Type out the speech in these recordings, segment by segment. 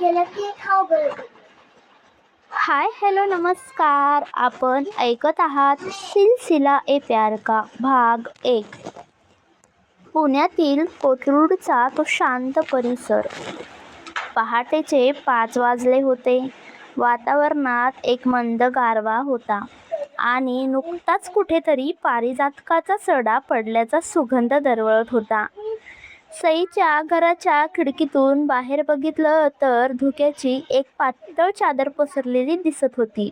केलं की ठाव गळते. हाय हॅलो नमस्कार. आपण ऐकत आहात सिलसिला ए प्यार का भाग 1. पुण्यातील कोथरूडचा तो शांत परिसर. पहाटेचे 5 वाजले होते. वातावरणात एक मंद गारवा होता आणि नुकताच कुठेतरी पारिजातकाचा सडा पडल्याचा सुगंध दरवळत होता. सईच्या घराच्या खिडकीतून बाहेर बघितलं तर धुक्याची एक पातळ चादर पसरलेली दिसत होती.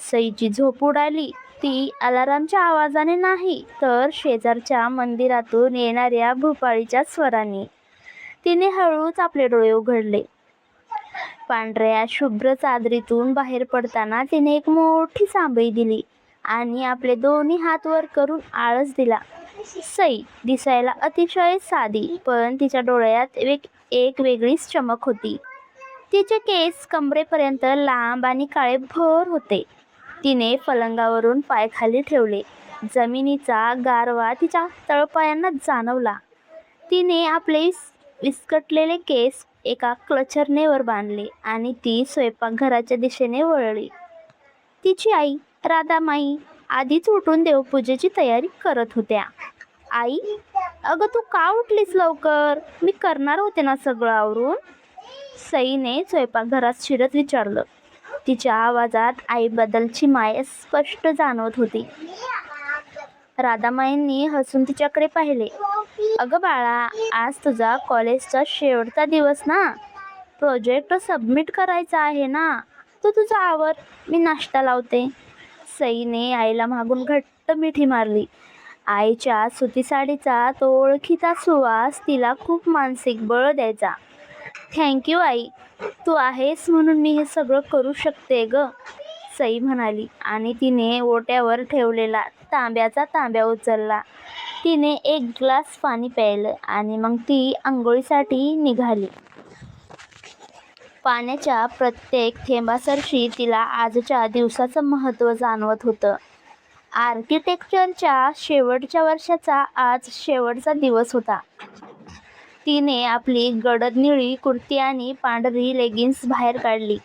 सईची झोप उडाली ती अलारामच्या आवाजाने नाही तर शेजारच्या मंदिरातून येणाऱ्या भोपाळीच्या स्वराने. तिने हळूच आपले डोळे उघडले. पांढऱ्या शुभ्र चादरीतून बाहेर पडताना तिने एक मोठी जांभई दिली आणि आपले दोन्ही हात वर करून आळस दिला. सई दिसायला अतिशय साधी, पण तिच्या डोळ्यात एक वेगळीच चमक होती. तिचे केस कमरेपर्यंत लांब आणि काळेभोर होते. तिने पलंगावरून पाय खाली ठेवले. जमिनीचा गारवा तिच्या तळपायांना जाणवला. तिने आपले विस्कटलेले केस एका क्लचरने वर बांधले आणि ती स्वयंपाकघराच्या दिशेने वळली. तिची आई राधामाई आधीच उठून देवपूजेची तयारी करत होत्या. आई, अगं तू का उठलीस लवकर? मी करणार होते ना सगळं आवरून. सईने स्वयंपाकघरात शिरत विचारलं. तिच्या आवाजात आईबद्दलची माया स्पष्ट जाणवत होती. राधामाईंनी हसून तिच्याकडे पाहिले. अगं बाळा, आज तुझा कॉलेजचा शेवटचा दिवस ना. प्रोजेक्ट सबमिट करायचा आहे ना. तू तुझा आवर, मी नाश्ता लावते. सईने आईला मागून घट्ट मिठी मारली. आईच्या सुती साडीचा तो ओळखीचा सुवास तिला खूप मानसिक बळ द्यायचा. थँक्यू आई, तू आहेस म्हणून मी हे सगळं करू शकते ग, सई म्हणाली आणि तिने ओट्यावर ठेवलेला तांब्याचा तांब्या उचलला. तिने एक ग्लास पाणी प्यायलं आणि मग ती आंघोळीसाठी निघाली. पाण्याच्या प्रत्येक थेंबासरशी तिला आजच्या दिवसाचं महत्त्व जाणवत होतं. आर्किटेक्चरच्या शेवटच्या वर्षाचा आज शेवटचा दिवस होता. तिने आपली गडद निळी कुर्ती आणि पांढरी लेगिन्स बाहेर काढली.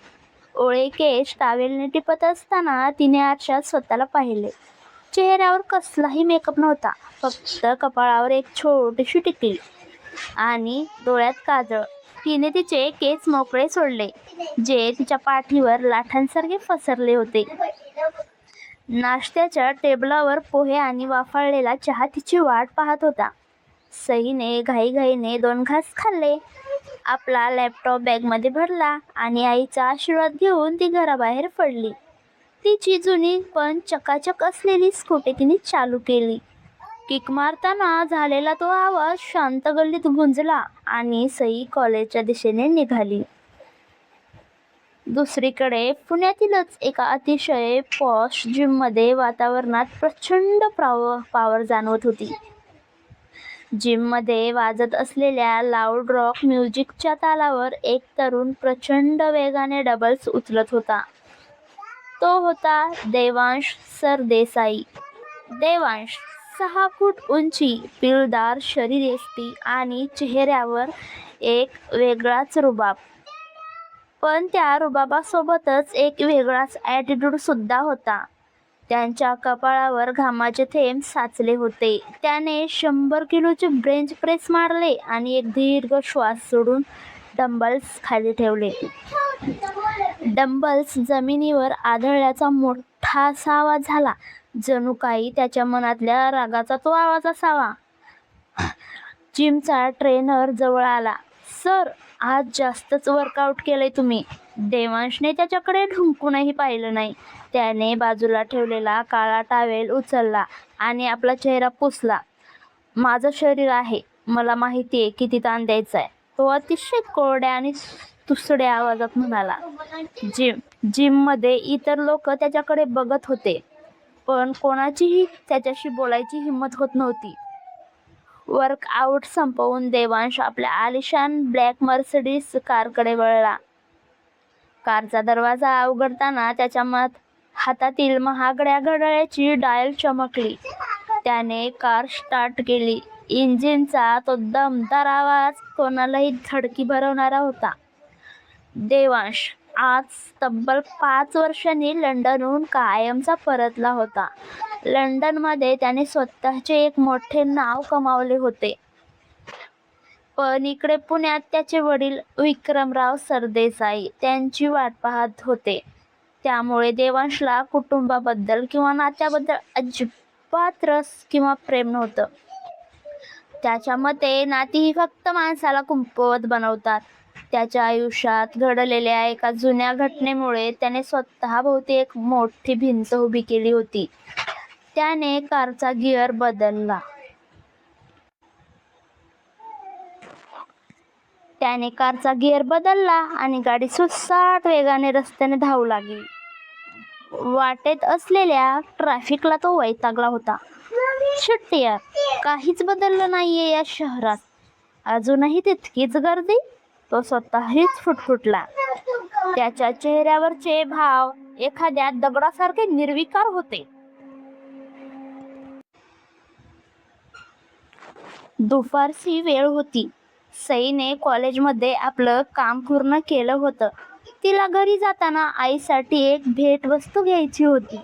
ओळे केश टावेलने टिपत असताना तिने आरशात स्वतःला पाहिले. चेहऱ्यावर कसलाही मेकअप नव्हता, फक्त कपाळावर एक छोटीशी टिकली आणि डोळ्यात काजळ. तिने तिचे केस मोकळे सोडले, जे तिच्या पाठीवर लाटांसारखे पसरले होते. नाश्त्याच्या टेबलावर पोहे आणि वाफाळलेला चहा तिची वाट पाहत होता. सईने घाईघाईने 2 घास खाल्ले, आपला लॅपटॉप बॅगमध्ये भरला आणि आईचा आशीर्वाद घेऊन ती घराबाहेर पडली. तिची जुनी पण चकाचक असलेली स्कूटी तिने चालू केली. किक मारताना झालेला तो आवाज शांत गल्लीत गुंजला आणि सई कॉलेजच्या दिशेने निघाली. दुसरीकडे पुण्यातीलच एका अतिशय पॉश जिममध्ये वातावरणात प्रचंड पॉवर जाणवत होती. जिममध्ये वाजत असलेल्या लाऊड रॉक म्युझिकच्या तालावर एक तरुण प्रचंड वेगाने डबल्स उचलत होता. तो होता देवांश सरदेसाई. देवांश 6 फूट उंची, पिळदार शरीरयष्टी आणि चेहऱ्यावर एक वेगळाच रुबाब. पण त्या रुबाबासोबतच एक वेगळाच ॲटिट्यूड सुद्धा होता. त्यांच्या कपाळावर घामाचे थेंब साचले होते. त्याने 100 किलोचे बेंच प्रेस मारले आणि एक दीर्घ श्वास सोडून डंबल्स खाली ठेवले. डंबल्स जमिनीवर आदळल्याचा मोठा असा आवाज झाला, जणू काही त्याच्या मनातल्या रागाचा तो आवाज असावा. जिमचा ट्रेनर जवळ आला. सर, आज जास्तच वर्कआउट केलंय तुम्ही. देवांशने त्याच्याकडे ढुंकूनही पाहिलं नाही. त्याने बाजूला ठेवलेला काळा टावेल उचलला आणि आपला चेहरा पुसला. माझं शरीर आहे, मला माहिती आहे किती ताण द्यायचाय, तो अतिशय कोरड्या आणि तुसड्या आवाजात म्हणाला. जिममध्ये इतर लोक त्याच्याकडे बघत होते, पण कोणाचीही त्याच्याशी बोलायची हिंमत होत नव्हती. वर्कआउट संपवून देवांश आपल्या आलिशान ब्लॅक मर्सिडीज कारकडे वळला. कारचा दरवाजा उघडताना त्याच्या हातातील महागड्या घड्याळाची डायल चमकली. त्याने कार स्टार्ट केली. इंजिनचा तो दमदार आवाज कोणालाही धडकी भरवणारा होता. देवांश आज तब्बल 5 वर्षांनी लंडनहून कायमचा परतला होता. लंडनमध्ये त्याने स्वतःचे एक मोठे नाव कमावले होते. पण इकडे पुण्यात त्याचे वडील विक्रमराव सरदेसाई त्यांची वाट पाहत होते. त्यामुळे देवांशला कुटुंबाबद्दल किंवा नात्याबद्दल अजिबात रस किंवा प्रेम नव्हतं. त्याच्या मते नाती ही फक्त माणसाला कमकुवत बनवतात. त्याच्या आयुष्यात घडलेल्या एका जुन्या घटनेमुळे त्याने स्वतःभोवती एक मोठी भिंत उभी केली होती. त्याने कारचा गिअर बदलला. आणि गाडी सुसाट वेगाने रस्त्याने धावू लागली. वाटेत असलेल्या ट्रॅफिकला तो वैतागला होता. शिट यार, काहीच बदललं नाहीये या शहरात, अजूनही तितकीच गर्दी. तो स्वतःहीच फुटफुटला. त्याच्या चेहऱ्यावरचे भाव एखाद्या दगडासारखे निर्विकार होते. दुपारची वेळ होती. सईने कॉलेजमध्ये आपलं काम पूर्ण केलं होतं. तिला घरी जाताना आईसाठी एक भेटवस्तू घ्यायची होती.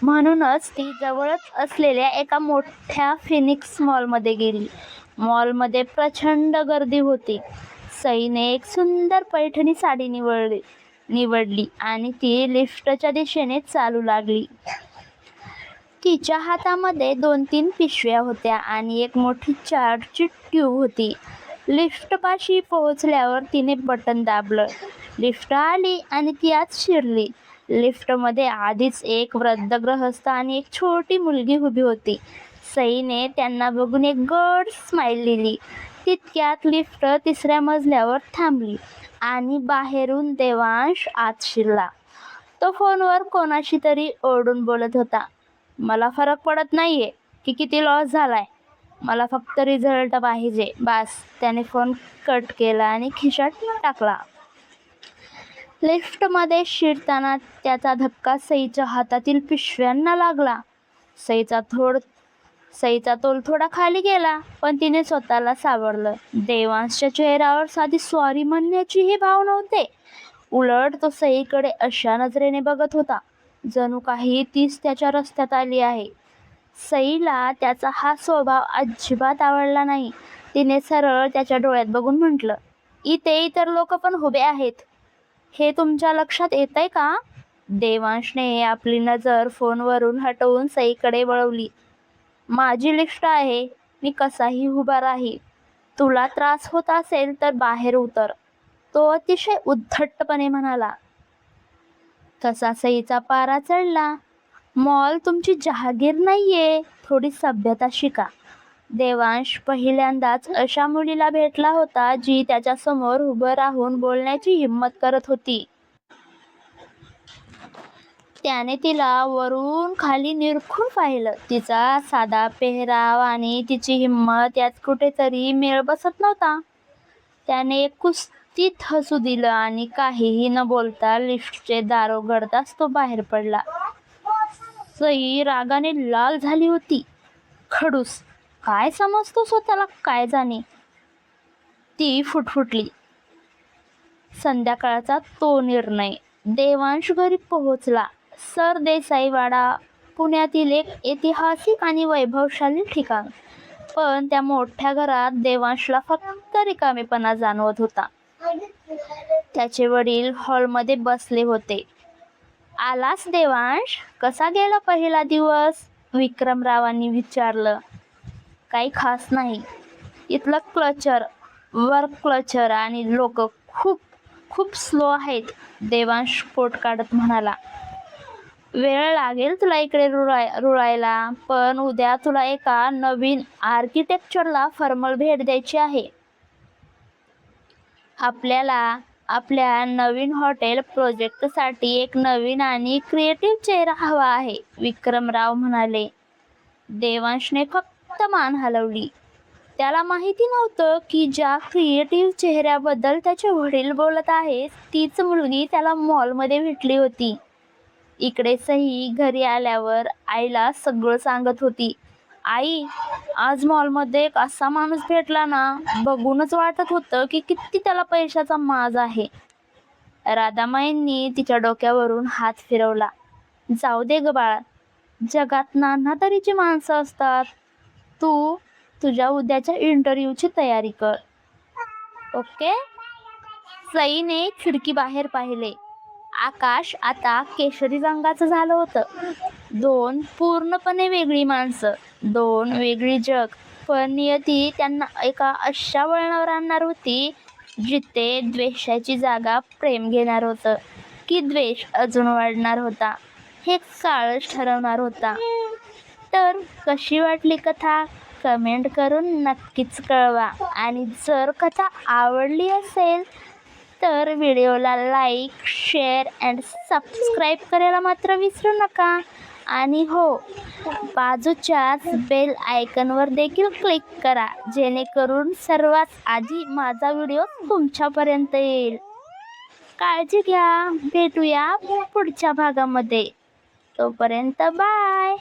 म्हणूनच ती जवळच असलेल्या एका मोठ्या फिनिक्स मॉलमध्ये गेली. मॉलमध्ये प्रचंड गर्दी होती. सईने एक सुंदर पैठणी साडी निवडली आणि ती लिफ्टच्या दिशेने चालू लागली. तिच्या हातामध्ये 2-3 पिशव्या होत्या आणि एक मोठी चार्टची ट्यूब होती. लिफ्टपाशी पोहोचल्यावर तिने बटन दाबलं. लिफ्ट आली आणि ती आत शिरली. लिफ्टमध्ये आधीच एक वृद्ध गृहस्थ आणि एक छोटी मुलगी उभी होती. सईने त्यांना बघून एक गोड स्माईल दिली. तितक्यात लिफ्ट 3ऱ्या मजल्यावर थांबली आणि बाहेरून देवांश आत शिरला. तो फोनवर कोणाशी तरी ओरडून बोलत होता. मला फरक पडत नाहीये की किती लॉस झालाय, मला फक्त रिझल्ट पाहिजे बास. त्याने फोन कट केला आणि खिशात टाकला. लिफ्टमध्ये शिरताना त्याचा धक्का सईच्या हातातील पिशव्यांना लागला. सईचा तोल थोडा खाली गेला, पण तिने स्वतःला सावरलं. देवांशच्या चेहऱ्यावर साधी सॉरी म्हणण्याचीही भाव नव्हते. उलट तो सईकडे अशा नजरेने बघत होता जणू काही तीच त्याच्या रस्त्यात आली आहे. सईला त्याचा हा स्वभाव अजिबात आवडला नाही. तिने सरळ त्याच्या डोळ्यात बघून म्हटलं, इथे इतर लोक पण उभे आहेत, हे तुमच्या लक्षात येतंय का? देवांशने आपली नजर फोनवरून हटवून सईकडे वळवली. माझी लिफ्ट आहे, मी कसाही उभा राहील. तुला त्रास होत असेल तर बाहेर उतर, तो अतिशय उद्धटपणे म्हणाला. तसा सईचा पारा चढला. मॉल तुमची जहागीर नाहीये, थोडी सभ्यता शिका. देवांश पहिल्यांदाच अशा मुलीला भेटला होता जी त्याच्या समोर उभं राहून बोलण्याची हिंमत करत होती. त्याने तिला वरून खाली निरखून पाहिलं. तिचा साधा पेहराव आणि तिची हिंमत यात कुठेतरी मेळ बसत नव्हता. त्याने एक कुत्सित हसू दिलं आणि काहीही न बोलता लिफ्टचे दार उघडताच तो बाहेर पडला. सई रागाने लाल झाली होती. खडूस, काय समजतो स्वतःला, काय जाणे, ती फुटफुटली. संध्याकाळचा तो निर्णय. देवांश घरी पोहोचला. सरदेसाई वाडा पुण्यातील एक ऐतिहासिक आणि वैभवशाली ठिकाण. पण त्या मोठ्या घरात देवांशला फक्त रिकामेपणा जाणवत होता. त्याचे वडील हॉलमध्ये बसले होते. आलास देवांश, कसा गेला पहिला दिवस? विक्रमरावांनी विचारलं. काही खास नाही. इथलं वर्क कल्चर आणि लोक खूप खूप स्लो आहेत, देवांश पोट काढत म्हणाला. वेळ लागेल तुला इकडे रुळायला, पण उद्या तुला एका नवीन आर्किटेक्चरला फॉर्मल भेट द्यायची आहे. आपल्याला आपल्या नवीन हॉटेल प्रोजेक्टसाठी एक नवीन आणि क्रिएटिव्ह चेहरा हवा आहे, विक्रमराव म्हणाले. देवांशने फक्त मान हलवली. त्याला माहिती नव्हतं की ज्या क्रिएटिव्ह चेहऱ्याबद्दल त्याचे वडील बोलत आहेत तीच मुलगी त्याला मॉलमध्ये भेटली होती. इकडे सई घरी आल्यावर आईला सगळं सांगत होती. आई, आज मॉलमध्ये एक असा माणूस भेटला ना, बघूनच वाटत होतं की किती त्याला पैशाचा माज आहे. राधामाईंनी तिच्या डोक्यावरून हात फिरवला. जाऊ दे ग बाळा, जगात नाना तऱ्हेची माणसं असतात. तू तुझ्या उद्याच्या इंटरव्ह्यूची तयारी कर. ओके. सईने खिडकी बाहेर पाहिले. आकाश आता केशरी रंगाचं झालं होतं. दोन पूर्णपणे वेगळी माणसं, दोन वेगळी जग. पण नियती त्यांना एका अशा वळणावर आणणार होती जिथे द्वेषाची जागा प्रेम घेणार होतं, की द्वेष अजून वाढणार होता, हे काळच ठरवणार होता. तर कशी वाटली कथा कमेंट करून नक्कीच कळवा. आणि जर कथा आवडली असेल तर व्हिडिओला लाईक, शेअर अँड सबस्क्राईब करायला मात्र विसरू नका. आणि हो, बाजूच्याच बेल आयकॉनवर देखील क्लिक करा, जेणेकरून सर्वात आधी माझा व्हिडिओ तुमच्यापर्यंत येईल. काळजी घ्या. भेटूया पुढच्या भागामध्ये. तोपर्यंत बाय.